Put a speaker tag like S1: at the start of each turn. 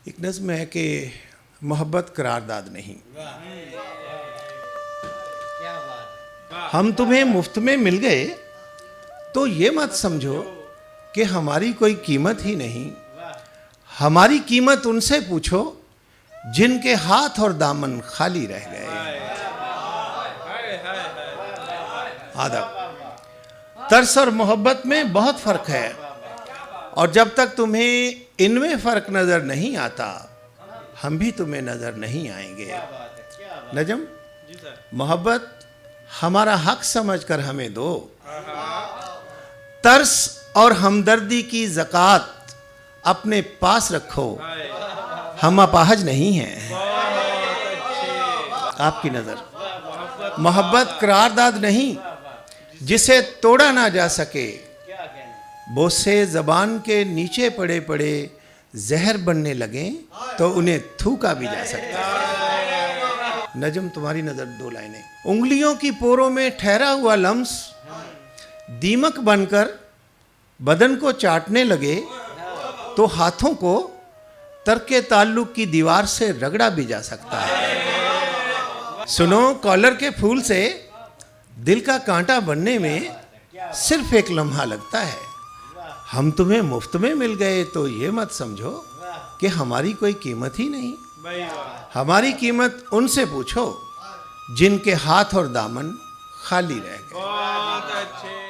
S1: एक नज़्म है कि मोहब्बत करारदाद नहीं। हम तुम्हें मुफ्त में मिल गए तो ये मत समझो कि हमारी कोई कीमत ही नहीं। हमारी कीमत उनसे पूछो जिनके हाथ और दामन खाली रह गए। आदब। तरस और मोहब्बत में बहुत फ़र्क है, और जब तक तुम्हें इनमें फ़र्क नज़र नहीं आता हम भी तुम्हें नज़र नहीं आएंगे। नजम, मोहब्बत हमारा हक समझकर हमें दो। तरस और हमदर्दी की ज़कात अपने पास रखो, हम अपाहज नहीं हैं। आपकी नज़र। मोहब्बत करारदाद नहीं जिसे तोड़ा ना जा सके। बोसे ज़बान के नीचे पड़े पड़े जहर बनने लगे तो उन्हें थूका भी जा सकता है। नजम, तुम्हारी नज़र। 2 लाइनें। उंगलियों की पोरों में ठहरा हुआ लम्स दीमक बनकर बदन को चाटने लगे तो हाथों को तर्के ताल्लुक की दीवार से रगड़ा भी जा सकता है। सुनो, कॉलर के फूल से दिल का कांटा बनने में सिर्फ एक लम्हा लगता है। हम तुम्हें मुफ्त में मिल गए तो ये मत समझो कि हमारी कोई कीमत ही नहीं। हमारी कीमत उनसे पूछो जिनके हाथ और दामन खाली रह गए।